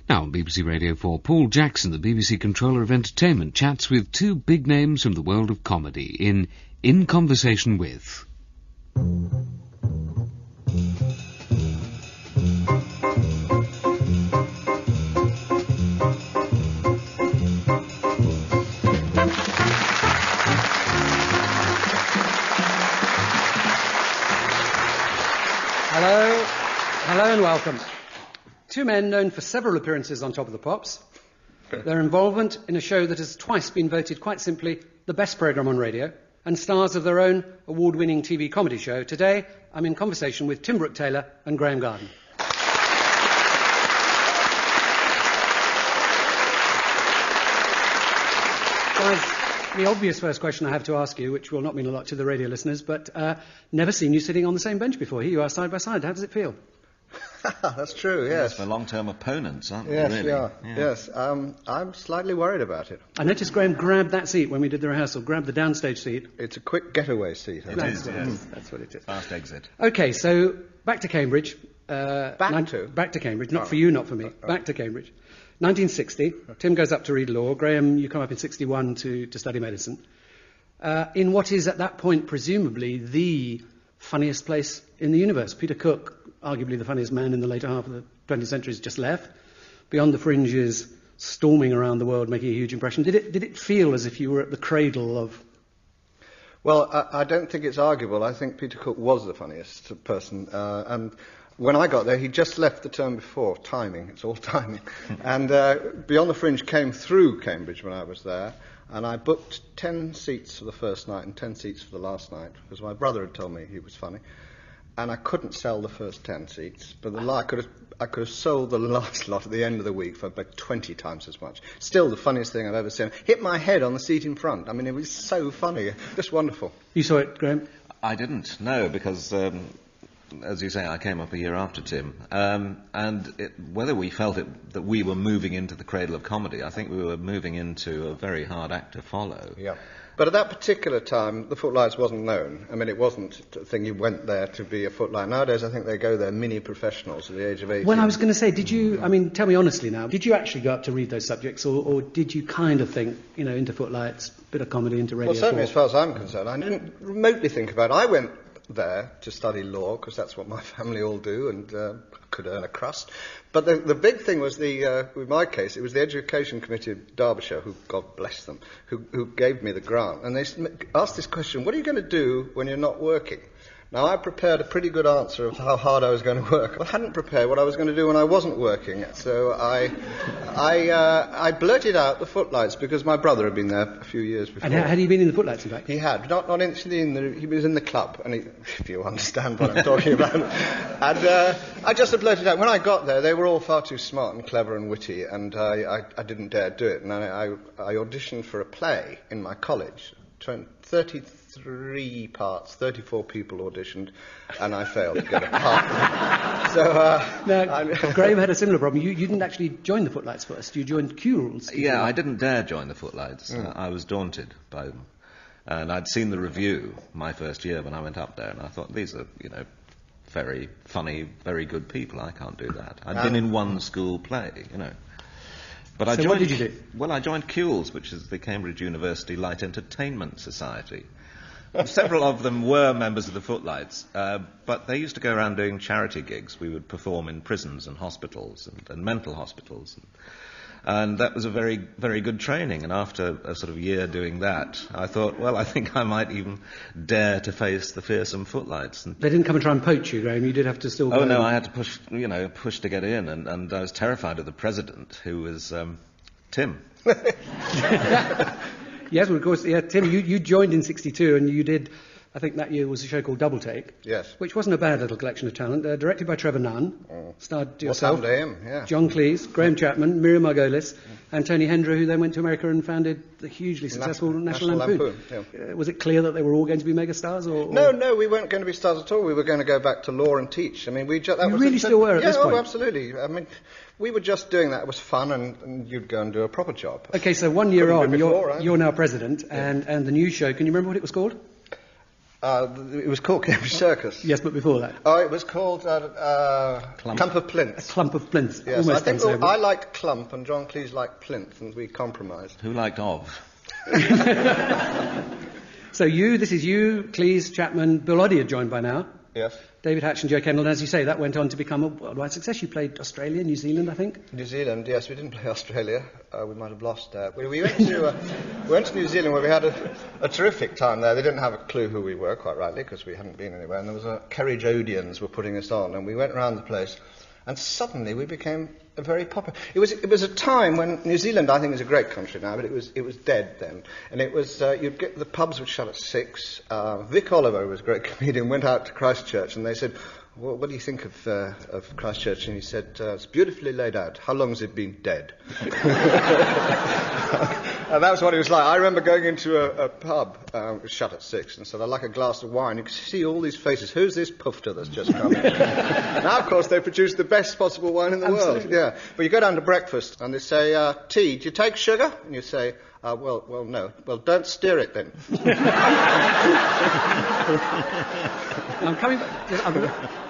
Now on BBC Radio 4, Paul Jackson, the BBC controller of entertainment, chats with two big names from the world of comedy in Conversation With. Hello and welcome. Two men known for several appearances on Top of the Pops. Their involvement in a show that has twice been voted, quite simply, the best programme on radio, and stars of their own award-winning TV comedy show. Today, I'm in conversation with Tim Brooke-Taylor and Graeme Garden. Guys, the obvious first question I have to ask you, which will not mean a lot to the radio listeners, but never seen you sitting on the same bench before. Here you are side by side. How does it feel? That's true, yes. Yes, we're long-term opponents, aren't we? Yes, really? we are. Yeah. Yes, I'm slightly worried about it. I noticed Graeme grabbed that seat when we did the rehearsal, grabbed the downstage seat. It's a quick getaway seat. I It think. is, yes. That's what it is. Fast exit. OK, so back to Cambridge. Back to Cambridge. Not for you, not for me. Back to Cambridge. 1960, Tim goes up to read law. Graeme, you come up in 61 to study medicine. In what is at that point presumably the funniest place in the universe. Peter Cook, arguably the funniest man in the later half of the 20th century, has just left. Beyond the Fringes, storming around the world, making a huge impression. Did it feel as if you were at the cradle of... Well, I don't think it's arguable. I think Peter Cook was the funniest person. And when I got there, he just left the term before. Timing. It's all timing. And Beyond the Fringe came through Cambridge when I was there. And I booked 10 seats for the first night and 10 seats for the last night, because my brother had told me he was funny. And I couldn't sell the first 10 seats, but I could have sold the last lot at the end of the week for about 20 times as much. Still the funniest thing I've ever seen. Hit my head on the seat in front. I mean, it was so funny. Just wonderful. You saw it, Graeme? I didn't, no, because, as you say, I came up a year after Tim. Whether we felt that we were moving into the cradle of comedy, I think we were moving into a very hard act to follow. Yeah. But at that particular time, the Footlights wasn't known. I mean, it wasn't a thing you went there to be a footlight. Nowadays, I think they go there mini-professionals at the age of 18. Well, I was going to say, did you, I mean, tell me honestly now, did you actually go up to read those subjects, or did you kind of think, into Footlights, bit of comedy, into radio? Well, certainly as far as I'm concerned, I didn't remotely think about it. I went there to study law, because that's what my family all do, and could earn a crust. But the big thing was in my case, it was the Education Committee of Derbyshire, who, God bless them, who gave me the grant. And they asked this question, what are you going to do when you're not working? Now, I prepared a pretty good answer of how hard I was going to work. I hadn't prepared what I was going to do when I wasn't working. So I blurted out the Footlights, because my brother had been there a few years before. And had he been in the Footlights, in fact? He had. Not instantly he was in the club, and if you understand what I'm talking about. And I just blurted out. When I got there, they were all far too smart and clever and witty, and I didn't dare do it. And I auditioned for a play in my college. 33 parts, 34 people auditioned, and I failed to get a part. Now, Graeme had a similar problem. You didn't actually join the Footlights first. You joined Kuhl's. Yeah, I didn't dare join the Footlights. I was daunted by them. And I'd seen the review my first year when I went up there, and I thought, these are, very funny, very good people. I can't do that. I'd been in one school play, But So what did you do? Well, I joined Kuhl's, which is the Cambridge University Light Entertainment Society. Several of them were members of the Footlights, but they used to go around doing charity gigs. We would perform in prisons and hospitals and mental hospitals. And that was a very, very good training. And after a sort of year doing that, I thought, well, I think I might even dare to face the fearsome Footlights. And They didn't come and try and poach you, Graeme. You did have to still go. Oh, no, I had to push to get in. And I was terrified of the president, who was Tim. Yes, well, of course, yeah, Tim, you joined in 62, and you did, I think that year was a show called Double Take. Yes. Which wasn't a bad little collection of talent. Directed by Trevor Nunn. Starred yourself. What happened to him, yeah. John Cleese, Graham Chapman, Miriam Margolis, and Tony Hendra, who then went to America and founded the hugely successful National Lampoon. Yeah. Was it clear that they were all going to be megastars? Or? No, we weren't going to be stars at all. We were going to go back to law and teach. I mean, You really still were at this point? Oh, absolutely. I mean, we were just doing that. It was fun, and you'd go and do a proper job. Okay, so 1 year on, Before, right? you're now president, and the new show, can you remember what it was called? It was called Cambridge Circus. Yes, but before that. Oh, it was called Clump of Plinths. A clump of plinths. Yes, Almost I think done so. I liked Clump and John Cleese liked Plinth, and we compromised. Who liked of? So this is you, Cleese, Chapman, Bill Oddie are joined by now. Yes. David Hatch and Joe Kendall, and as you say, that went on to become a worldwide success. You played Australia, New Zealand, I think? New Zealand, yes. We didn't play Australia. We might have lost there. We went to New Zealand where we had a terrific time there. They didn't have a clue who we were, quite rightly, because we hadn't been anywhere. And there was Kerridge Odeons were putting us on, and we went around the place, and suddenly we became very popular. It was a time when New Zealand, I think, is a great country now, but it was dead then. And it was you'd get the pubs would shut at 6. Vic Oliver, who was a great comedian, went out to Christchurch, and they said, well, what do you think of Christchurch? And he said, it's beautifully laid out. How long has it been dead? And that was what it was like. I remember going into a pub, it was shut at 6, and said, I'd like a glass of wine. You could see all these faces. Who's this pufter that's just come in? Now, of course, they produce the best possible wine in the world. Yeah. But you go down to breakfast, and they say, tea, do you take sugar? And you say, well, no. Well, don't stir it then. I'm coming back.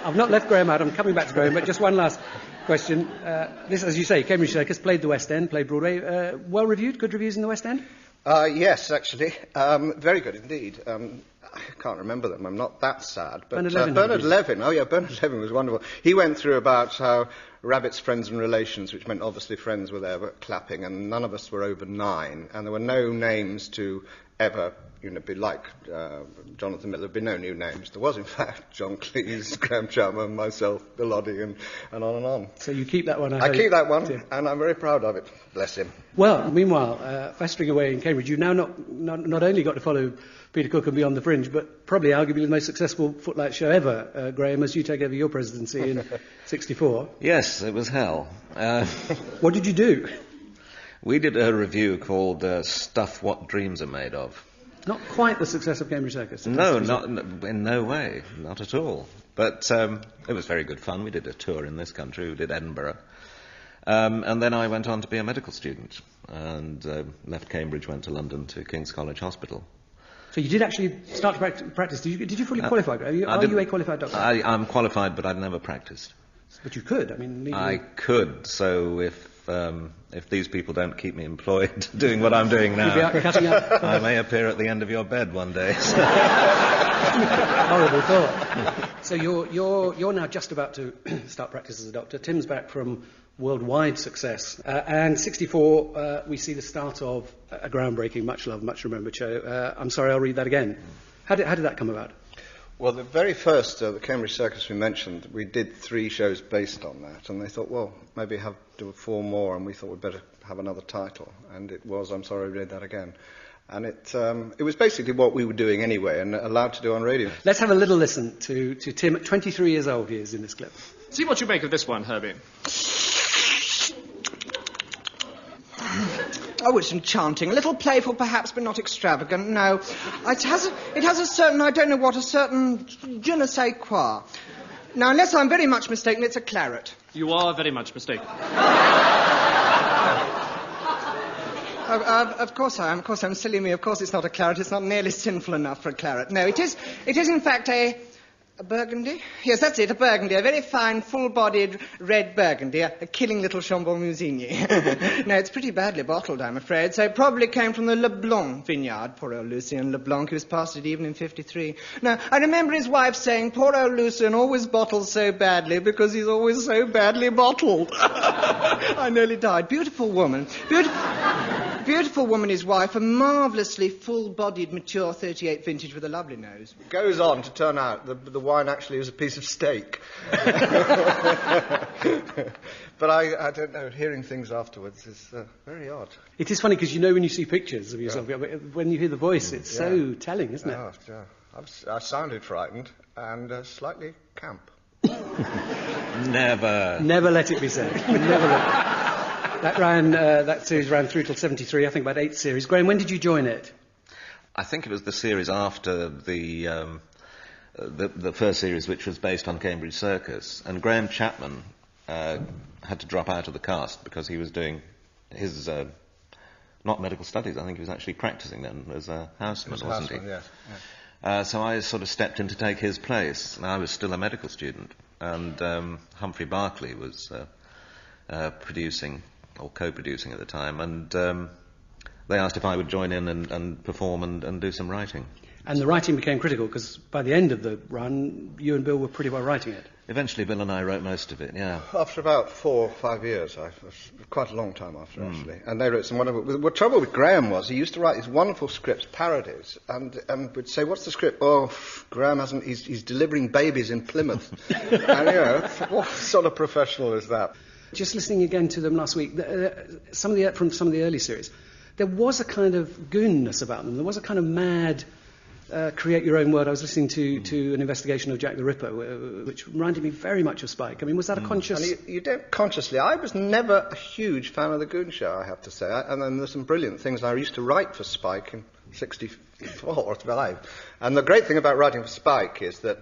I've not left Graeme out. I'm coming back to Graeme, but just one last question. This, as you say, Cambridge Circus, played the West End, played Broadway. Well reviewed? Good reviews in the West End? Yes, actually. Very good indeed. I can't remember them. I'm not that sad. But Bernard Levin. Oh, yeah, Bernard Levin was wonderful. He went through about how Rabbit's friends and relations, which meant obviously friends were there but clapping, and none of us were over 9, and there were no names to ever be like Jonathan Miller. There'd be no new names. There was, in fact, John Cleese, Graeme Chapman, myself, Bill Oddie, and on and on. So you keep that one, I keep that one, and I'm very proud of it. Bless him. Well, meanwhile, festering away in Cambridge, you've now not only got to follow Peter Cook and Beyond the Fringe, but probably arguably the most successful Footlights show ever, Graeme, as you take over your presidency in 64. Yes, it was hell. What did you do? We did a review called Stuff What Dreams Are Made Of. Not quite the success of Cambridge Circus. No, in no way, not at all. But it was very good fun. We did a tour in this country. We did Edinburgh. And then I went on to be a medical student and left Cambridge, went to London to King's College Hospital. So you did actually start to practice. Did you fully qualify? Are you a qualified doctor? I'm qualified, but I've never practiced. But you could. I could. So if these people don't keep me employed doing what I'm doing now, I may appear at the end of your bed one day. Horrible thought. So you're now just about to start practice as a doctor. Tim's back from worldwide success, and 64 we see the start of a groundbreaking, much loved, much remembered show. I'm sorry, I'll read that again. How did that come about? Well, the very first, the Cambridge Circus we mentioned, we did 3 shows based on that, and they thought, well, maybe do 4 more, and we thought we'd better have another title, and it was I'm Sorry, I Read That Again. And it was basically what we were doing anyway, and allowed to do on radio. Let's have a little listen to Tim. 23 years old he is in this clip. See what you make of this one, Herbie. Oh, it's enchanting. A little playful, perhaps, but not extravagant. No, it has a certain, I don't know what, a certain je ne sais quoi. Now, unless I'm very much mistaken, it's a claret. You are very much mistaken. Of course I am. Of course I'm silly me. Of course it's not a claret. It's not nearly sinful enough for a claret. No, it is in fact a burgundy? Yes, that's it, a burgundy. A very fine, full-bodied red burgundy. A killing little Chambon Musigny. No, it's pretty badly bottled, I'm afraid. So it probably came from the Leblanc vineyard. Poor old Lucien Leblanc, he was past it even in 53. Now, I remember his wife saying, poor old Lucien always bottles so badly because he's always so badly bottled. I nearly died. Beautiful woman. Beautiful woman, his wife, a marvellously full-bodied, mature 38 vintage with a lovely nose. It goes on to turn out the wine actually is a piece of steak. But I don't know, hearing things afterwards is very odd. It is funny because when you see pictures of yourself, when you hear the voice, it's so telling, isn't it? Oh, yeah. I sounded frightened and slightly camp. Never. Never let it be said. Never that series ran through till 73, I think about 8 series. Graeme, when did you join it? I think it was the series after the first series, which was based on Cambridge Circus, and Graeme Chapman had to drop out of the cast because he was doing his not medical studies. I think he was actually practicing then as a houseman, wasn't he? Yes. So I sort of stepped in to take his place, and I was still a medical student, and Humphrey Barclay was producing, or co-producing at the time, and they asked if I would join in and perform and do some writing. And the writing became critical, because by the end of the run, you and Bill were pretty well writing it. Eventually Bill and I wrote most of it, yeah. After about 4 or 5 years, quite a long time after, actually. And they wrote some wonderful... The trouble with Graeme was he used to write these wonderful scripts, parodies, and would say, what's the script? Oh, Graeme hasn't... He's delivering babies in Plymouth. And, you know, what sort of professional is that? Just listening again to them last week, from some of the early series, there was a kind of goonness about them. There was a kind of mad... create your own world. I was listening to an investigation of Jack the Ripper, which reminded me very much of Spike. I mean, was that a conscious... And you don't consciously. I was never a huge fan of the Goon Show, I have to say. And then there's some brilliant things. I used to write for Spike in 64 or 5. And the great thing about writing for Spike is that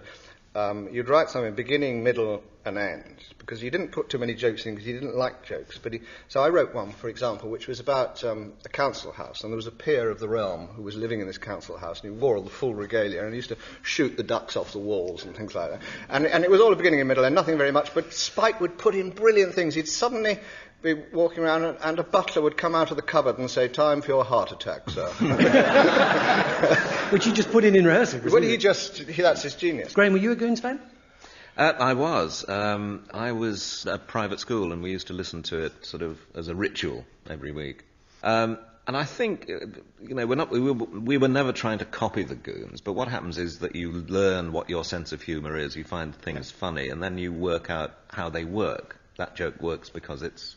you'd write something beginning, middle, and end, because you didn't put too many jokes in because you didn't like jokes. So I wrote one, for example, which was about a council house, and there was a peer of the realm who was living in this council house, and he wore all the full regalia, and he used to shoot the ducks off the walls and things like that. And it was all a beginning and middle, and nothing very much, but Spike would put in brilliant things. He'd suddenly be walking around, and a butler would come out of the cupboard and say, "Time for your heart attack, sir." Which he just put in rehearsal. Well, that's his genius. Graeme, were you a Goons fan? I was. I was at private school, and we used to listen to it sort of as a ritual every week. And I think, you know, we were never trying to copy the Goons, but what happens is that you learn what your sense of humour is, you find things funny, and then you work out how they work. That joke works because it's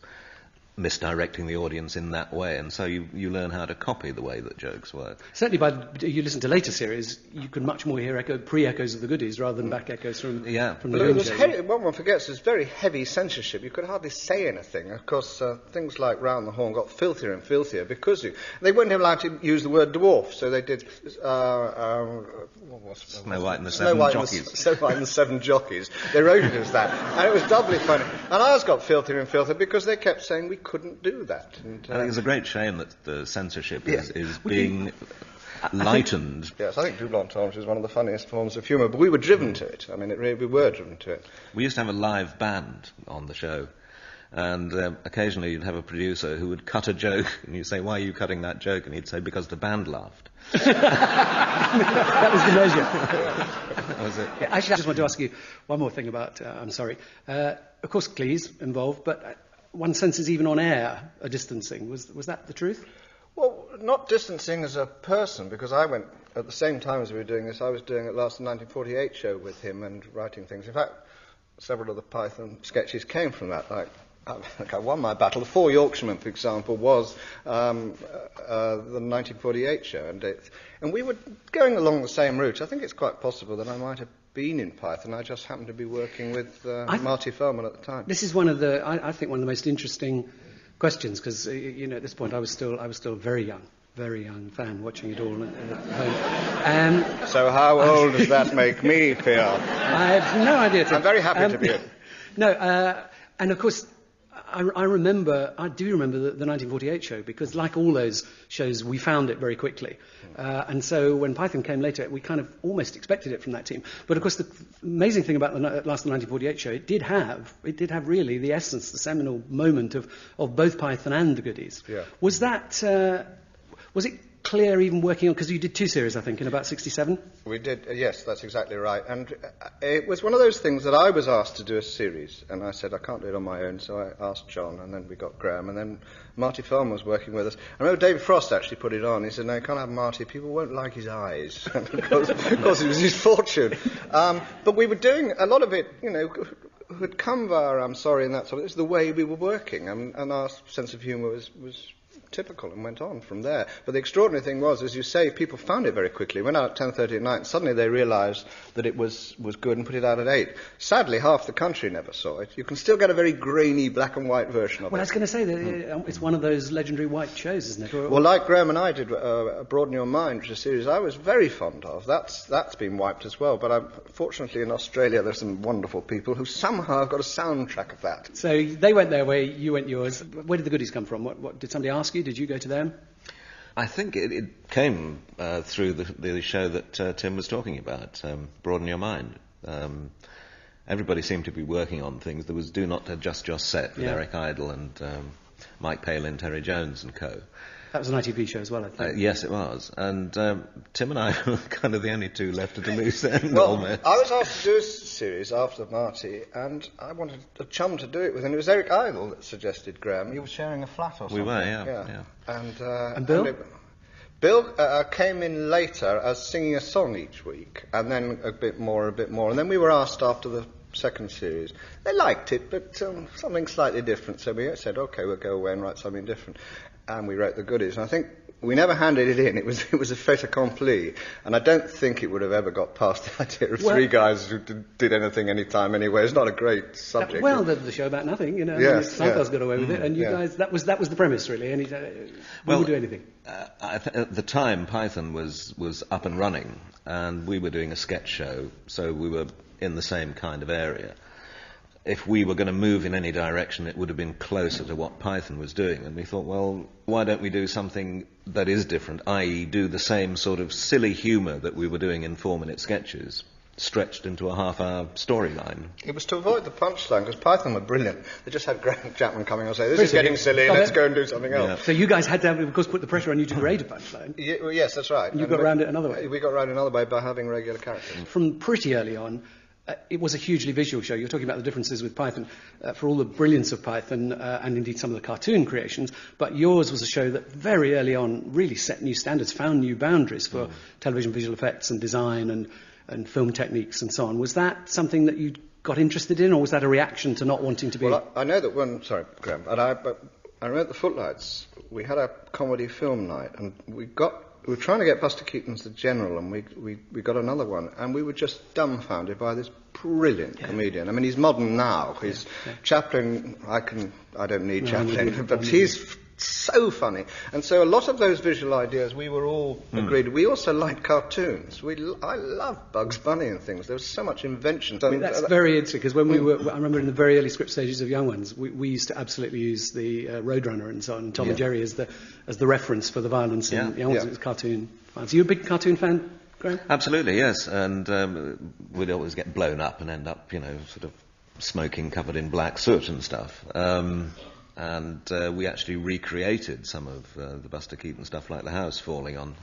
misdirecting the audience in that way, and so you learn how to copy the way that jokes work. Certainly, you listen to later series, you can much more hear pre-echoes of the Goodies rather than back echoes from the Goon Show. What one forgets is very heavy censorship. You could hardly say anything. Of course, things like Round the Horn got filthier and filthier because they weren't allowed to use the word dwarf, so they did Snow White and the Seven Jockeys. Snow White and the Seven Jockeys. They wrote it as that, and it was doubly funny. And ours got filthier and filthier because they kept saying we couldn't do that. And, I think it's a great shame that the censorship is being lightened. Yes, I think Double Entendre is one of the funniest forms of humour, but we were driven to it. I mean, we were driven to it. We used to have a live band on the show, and occasionally you'd have a producer who would cut a joke, and you'd say, "Why are you cutting that joke?" And he'd say, "Because the band laughed." That was the measure. That was it. Yeah, actually, I just want to ask you one more thing about, I'm sorry. Of course, Cleese involved, but one senses even on air a distancing. Was that the truth? Well, not distancing as a person, because I went, at the same time as we were doing this, I was doing at last the 1948 show with him and writing things. In fact, several of the Python sketches came from that. Like, I won my battle. The Four Yorkshiremen, for example, was the 1948 show. And we were going along the same route. I think it's quite possible that I might have been in Python. I just happened to be working with Marty Feldman at the time. This is one of the, I think, one of the most interesting questions, because you know, at this point I was still a very young fan watching it all at home. So how old does that make me feel? I have no idea. I'm very happy to be it. No, and of course, I do remember the 1948 show, because like all those shows, we found it very quickly. And so when Python came later, we kind of almost expected it from that team. But of course, the amazing thing about the last 1948 show, it did have really the essence, the seminal moment of both Python and the Goodies. Yeah. Was it clear even working on, because you did 2 series, I think, in about 67? We did, yes, that's exactly right. And it was one of those things that I was asked to do a series, and I said I can't do it on my own, so I asked John, and then we got Graeme, and then Marty Feldman was working with us. I remember David Frost actually put it on. He said, "No, you can't have Marty, people won't like his eyes." Of course, it was his fortune. But we were doing a lot of it, you know, had come via I'm Sorry and that sort of, it's the way we were working, and our sense of humour was typical and went on from there. But the extraordinary thing was, as you say, people found it very quickly. Went out at 10:30 at night, and suddenly they realised that it was good and put it out at 8. Sadly, half the country never saw it. You can still get a very grainy black and white version of it. Well, I was going to say that it's one of those legendary white shows, isn't it? Well, like Graeme and I did Broaden Your Mind, which is a series I was very fond of. That's been wiped as well. But fortunately in Australia there's some wonderful people who somehow have got a soundtrack of that. So they went their way, you went yours. Where did the Goodies come from? What did somebody ask you? Did you go to them? I think it came through the show that Tim was talking about, Broaden Your Mind. Everybody seemed to be working on things. There was Do Not Adjust Your Set with Eric Idle and Mike Palin, Terry Jones and co. That was an ITV show as well, I think. Yes, it was. And Tim and I were kind of the only two left at a loose end, Well, almost. I was asked to do a series after Marty, and I wanted a chum to do it with, and it was Eric Idle that suggested Graeme. You were sharing a flat or something. We were, yeah. And Bill? Bill came in later as singing a song each week, and then a bit more. And then we were asked after the second series. They liked it, but something slightly different. So we said, OK, we'll go away and write something different. And we wrote the goodies. And I think we never handed it in. It was a fait accompli. And I don't think it would have ever got past the idea of three guys who did anything anytime anyway. It's not a great subject. The show about nothing, you know. Yes, Seinfeld's got away with it, and you guys, that was the premise, really. And we would do anything. At the time, Python was up and running, and we were doing a sketch show, so we were in the same kind of area. If we were going to move in any direction, it would have been closer to what Python was doing. And we thought, well, why don't we do something that is different, i.e. do the same sort of silly humour that we were doing in 4-minute sketches, stretched into a half-hour storyline. It was to avoid the punchline, because Python were brilliant. They just had Graham Chapman coming and say, this is getting silly, let's go and do something else. Yeah. So you guys had to, of course, put the pressure on you to create a punchline. Yes, that's right. And you got around it another way. We got around it another way by having regular characters. From pretty early on, it was a hugely visual show. You're talking about the differences with Python, for all the brilliance of Python, and indeed some of the cartoon creations, but yours was a show that very early on really set new standards, found new boundaries for television visual effects and design and film techniques and so on. Was that something that you got interested in, or was that a reaction to not wanting to be... Well, I know that when... Sorry, Graeme. But I remember at the Footlights, we had a comedy film night, and we were trying to get Buster Keaton's The General, and we got another one, and we were just dumbfounded by this brilliant comedian. I mean, he's modern now. He's Chaplin. I don't need Chaplin, but he's so funny. And so a lot of those visual ideas, we were all agreed. We also liked cartoons. I loved Bugs Bunny and things. There was so much invention. I mean, that's very interesting, because when I remember in the very early script stages of Young Ones, we used to absolutely use the Roadrunner and so on, and Tom and Jerry as the reference for the violence in Young Ones. It was cartoon violence. Are you a big cartoon fan, Graeme? Absolutely, yes. And we'd always get blown up and end up, sort of smoking covered in black soot and stuff. And we actually recreated some of the Buster Keaton stuff, like the house falling on.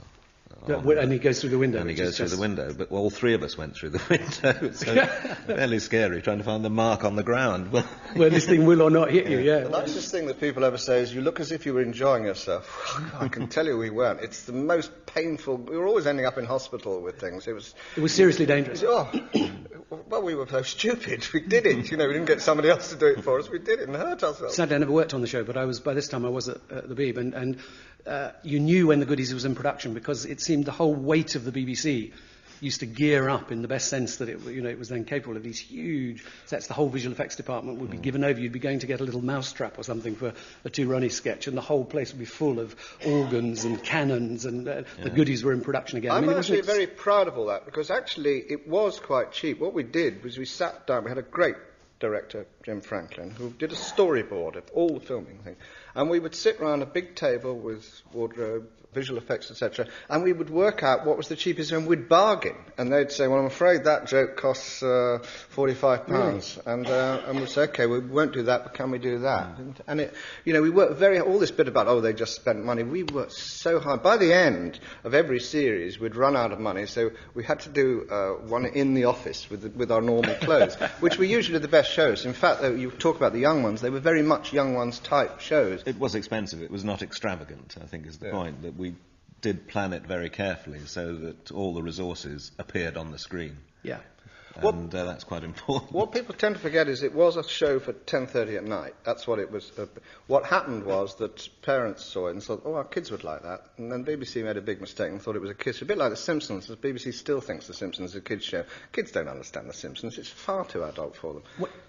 And he goes through the window. And he goes through the window. But all three of us went through the window. So fairly scary, trying to find the mark on the ground. Where this thing will or not hit you, The nicest thing that people ever say is, you look as if you were enjoying yourself. I can tell you we weren't. It's the most painful... We were always ending up in hospital with things. It was seriously dangerous. Well, we were so stupid. We did it. We didn't get somebody else to do it for us. We did it and hurt ourselves. Sadly, I never worked on the show, but by this time I was at the Beeb, and you knew when the Goodies was in production, because it seemed the whole weight of the BBC used to gear up in the best sense that it was then capable of these huge sets. The whole visual effects department would be given over. You'd be going to get a little mousetrap or something for a Two Ronnie sketch, and the whole place would be full of organs and cannons, and the Goodies were in production again. I'm actually very proud of all that, because actually it was quite cheap. What we did was we sat down. We had a great director, Jim Franklin, who did a storyboard of all the filming thing, and we would sit round a big table with wardrobe, visual effects, etc., and we would work out what was the cheapest, and we'd bargain. And they'd say, well, I'm afraid that joke costs £45. Really? And we'd say, OK, we won't do that, but can we do that? And we worked all this bit about, they just spent money. We worked so hard. By the end of every series, we'd run out of money, so we had to do one in the office with our normal clothes, which were usually the best shows. In fact, you talk about the Young Ones, they were very much Young Ones type shows. It was expensive. It was not extravagant, I think is the point, that we did plan it very carefully so that all the resources appeared on the screen. Yeah. And that's quite important. What people tend to forget is it was a show for 10:30 at night. That's what it was. What happened was that parents saw it and thought, our kids would like that. And then BBC made a big mistake and thought it was a kids' show. A bit like The Simpsons. The BBC still thinks The Simpsons is a kids' show. Kids don't understand The Simpsons. It's far too adult for them.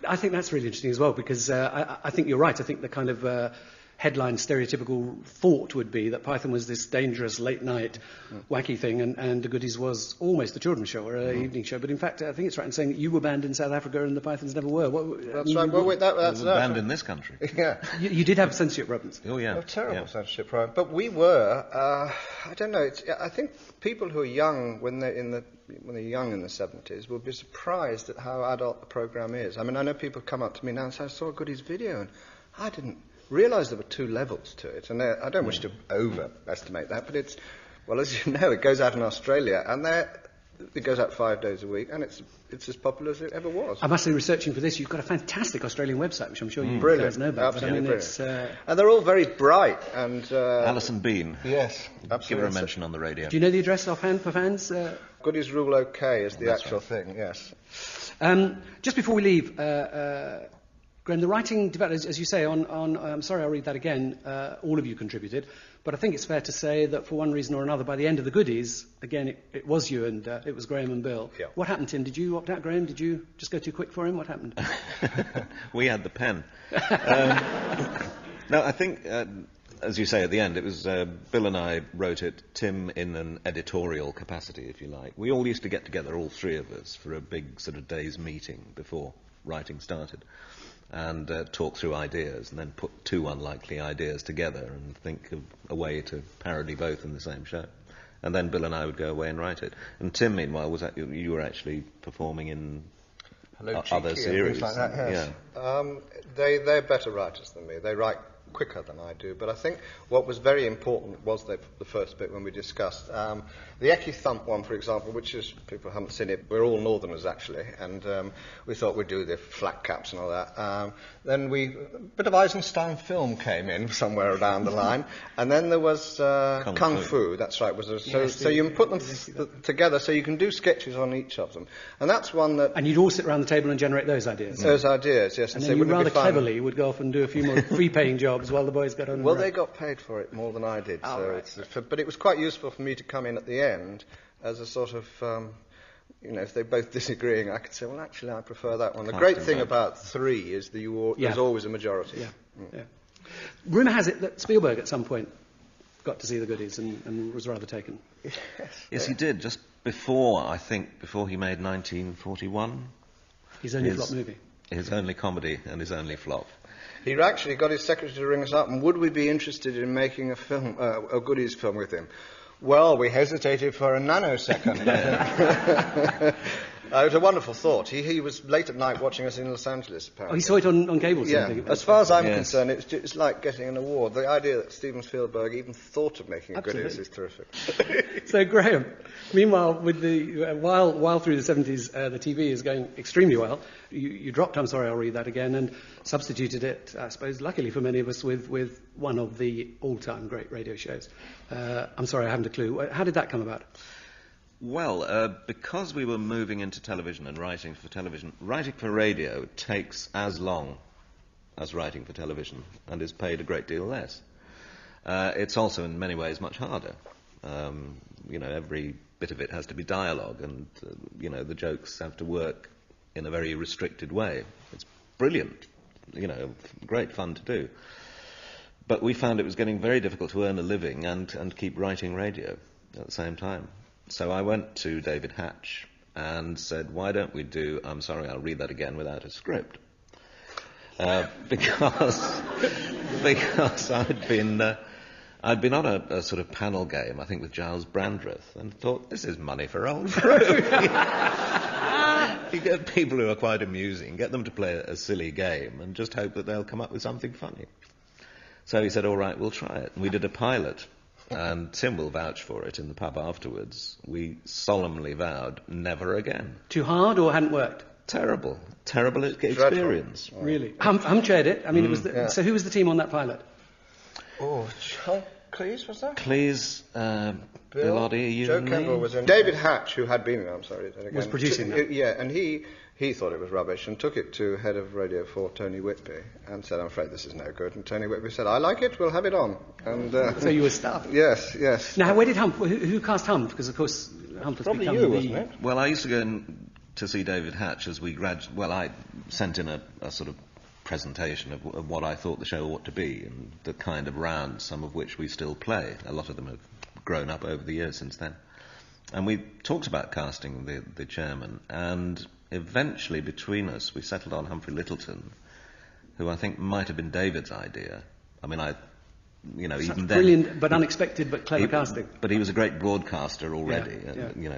I think that's really interesting as well, because I think you're right. I think the kind of... headline stereotypical thought would be that Python was this dangerous late-night wacky thing, and The Goodies was almost a children's show or an evening show. But in fact, I think it's right in saying that you were banned in South Africa and the Pythons never were. That's right. Well, wait, that's banned in this country. Yeah. You did have censorship problems. Oh, yeah. Terrible censorship problem. But we were, I don't know, I think people who are young when they're young in the 70s will be surprised at how adult the programme is. I mean, I know people come up to me now and say, I saw a Goodies video, and I didn't realise there were 2 levels to it. And I don't wish to overestimate that, but it's, well, as you know, it goes out in Australia, and it goes out 5 days a week, and it's as popular as it ever was. I must say, researching for this, you've got a fantastic Australian website, which I'm sure you guys know about. Absolutely brilliant. And they're all very bright. And Alison Bean. Yes, absolutely. Give her a mention on the radio. Do you know the address offhand for fans? Goodies Rule OK is the actual thing, yes. Just before we leave, Graeme, the writing developed, as you say, I'm sorry, I'll read that again, all of you contributed, but I think it's fair to say that for one reason or another, by the end of the Goodies, again, it was you and it was Graeme and Bill. Yeah. What happened, Tim? Did you opt out, Graeme? Did you just go too quick for him? What happened? We had the pen. No, I think, as you say at the end, it was Bill and I wrote it, Tim in an editorial capacity, if you like. We all used to get together, all 3 of us, for a big sort of day's meeting before writing started, and talk through ideas, and then put 2 unlikely ideas together and think of a way to parody both in the same show. And then Bill and I would go away and write it. And Tim, meanwhile, you were actually performing in other series. Like that, yes. Yeah. They're better writers than me. They write quicker than I do, but I think what was very important was the first bit when we discussed the Ecky Thump one, for example, which is, people haven't seen it, we're all northerners actually, and we thought we'd do the flat caps and all that. Then a bit of Eisenstein film came in somewhere down the line, and then there was Kung Fu, that's right. So you put them together so you can do sketches on each of them, and that's one that... And you'd all sit around the table and generate those ideas? Those ideas, yes. And then you rather cleverly would go off and do a few more free-paying jobs while the boys got on. Well, they got paid for it more than I did. But it was quite useful for me to come in at the end as a sort of, if they're both disagreeing, I could say, well, actually, I prefer that one. The great thing about 3 is that there's always a majority. Yeah. Rumour has it that Spielberg at some point got to see the Goodies and was rather taken. Yes, he did, just before he made 1941. His only flop movie. His only comedy and his only flop. He actually got his secretary to ring us up, and would we be interested in making a Goodies film with him? Well, we hesitated for a nanosecond. It was a wonderful thought. He was late at night watching us in Los Angeles, apparently. Oh, he saw it on cable? Yeah. As far as I'm concerned, it's like getting an award. The idea that Steven Spielberg even thought of making a Goodies is terrific. So, Graeme, meanwhile, with while through the 70s the TV is going extremely well, you dropped I'm Sorry, I'll Read That Again, and substituted it, I suppose, luckily for many of us, with one of the all-time great radio shows. I'm Sorry, I Haven't a Clue. How did that come about? Well, because we were moving into television and writing for television, writing for radio takes as long as writing for television and is paid a great deal less. It's also in many ways much harder. Every bit of it has to be dialogue, and the jokes have to work in a very restricted way. It's brilliant, great fun to do. But we found it was getting very difficult to earn a living and keep writing radio at the same time. So I went to David Hatch and said, why don't we do I'm Sorry, I'll Read That Again without a script? Because I'd been on a sort of panel game, I think, with Giles Brandreth, and thought, this is money for old fruit. You get people who are quite amusing, get them to play a silly game, and just hope that they'll come up with something funny. So he said, all right, we'll try it. And we did a pilot. And Tim will vouch for it in the pub afterwards. We solemnly vowed never again. Too hard or hadn't worked? Terrible experience. Oh. Really? Hum chaired it. I mean, it was. So who was the team on that pilot? Oh, Cleese was that? Cleese, Bill Oddie, you Joe and Kendall me. was in. David Hatch, who had been in I'm Sorry, that again, was producing that. Yeah, and he thought it was rubbish and took it to head of Radio 4, Tony Whitby, and said, I'm afraid this is no good. And Tony Whitby said, I like it, we'll have it on. And so you were stuffed? Yes. Now, where did Hump, who cast Hump? Because, of course, Hump has probably become you, wasn't it? Well, I used to go to see David Hatch as we I sent in a sort of presentation of what I thought the show ought to be, and the kind of rounds, some of which we still play. A lot of them have grown up over the years since then. And we talked about casting the chairman, and eventually between us we settled on Humphrey Lyttelton, who I think might have been David's idea. I mean, even then... Brilliant, but unexpected, but clever casting. But he was a great broadcaster already,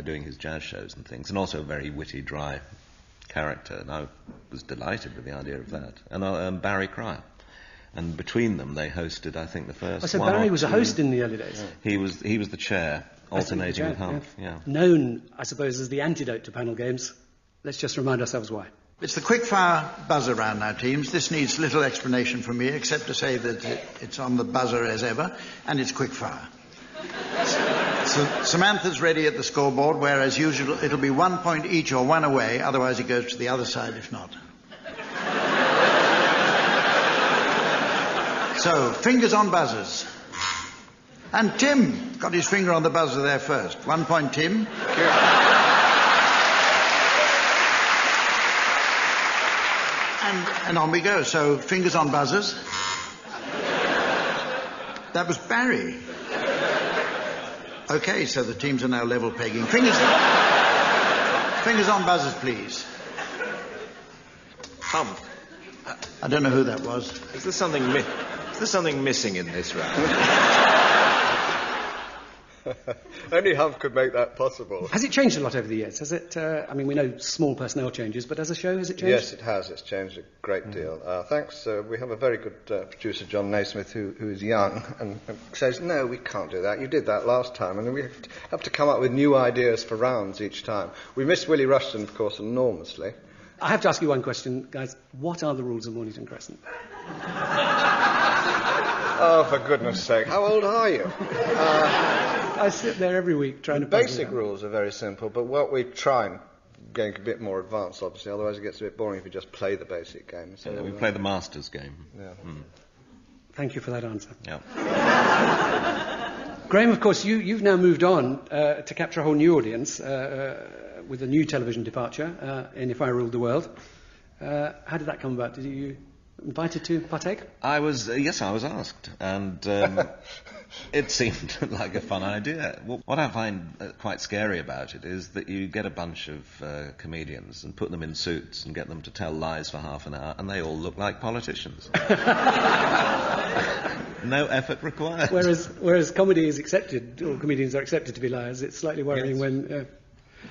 doing his jazz shows and things, and also a very witty, dry character, and I was delighted with the idea of that. And Barry Cryer. And between them, they hosted, I think, the first so Barry was a host in the early days? He was the chair, alternating with Humph, Known, I suppose, as the antidote to panel games. Let's just remind ourselves why. It's the quickfire buzzer round now, teams. This needs little explanation from me, except to say that it's on the buzzer as ever, and it's quickfire. So Samantha's ready at the scoreboard, where, as usual, it'll be 1 point each or one away, otherwise it goes to the other side if not. So, fingers on buzzers. And Tim got his finger on the buzzer there first. 1 point, Tim. And on we go. So, fingers on buzzers. That was Barry. Okay, so the teams are now level pegging. Fingers on buzzers, please. Humph. I don't know who that was. Is there something missing in this round? Only Humph could make that possible. Has it changed a lot over the years? Has it, we know small personnel changes, but as a show, has it changed? Yes, it has. It's changed a great deal. Thanks. We have a very good producer, John Naismith, who is young and says, no, we can't do that. You did that last time. And then we have to come up with new ideas for rounds each time. We miss Willie Rushton, of course, enormously. I have to ask you one question, guys. What are the rules of Mornington Crescent? Oh, for goodness sake. How old are you? I sit there every week trying to... Basic rules are very simple, but what we try and get a bit more advanced, obviously, otherwise it gets a bit boring if you just play the basic game. So we play the Masters game. Yeah. Thank you for that answer. Yeah. Graeme, of course, you've now moved on to capture a whole new audience with a new television departure in If I Ruled the World. How did that come about? Did you invited to partake? Yes, I was asked, and it seemed like a fun idea. What I find quite scary about it is that you get a bunch of comedians and put them in suits and get them to tell lies for half an hour, and they all look like politicians. No effort required. Whereas comedy is accepted, or comedians are accepted to be liars, it's slightly worrying when...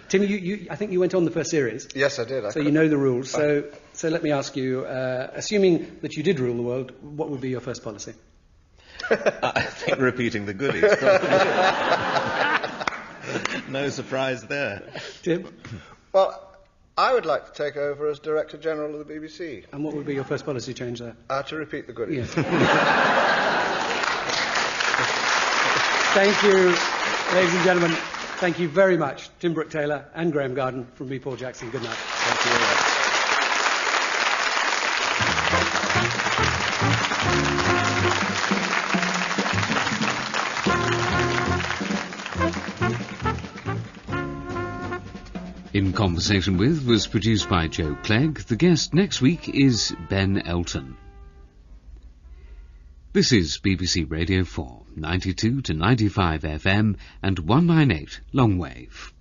Tim, I think you went on the first series. Yes, I did. So you know the rules. So let me ask you, assuming that you did rule the world, what would be your first policy? I think repeating the goodies. No surprise there. Tim? Well, I would like to take over as Director General of the BBC. And what would be your first policy change there? To repeat the goodies. Yes. Thank you, ladies and gentlemen. Thank you very much, Tim Brooke-Taylor and Graeme Garden from me, Paul Jackson. Good night. Thank you very much. In Conversation With was produced by Joe Clegg. The guest next week is Ben Elton. This is BBC Radio 4, 92 to 95 FM and 198 long wave.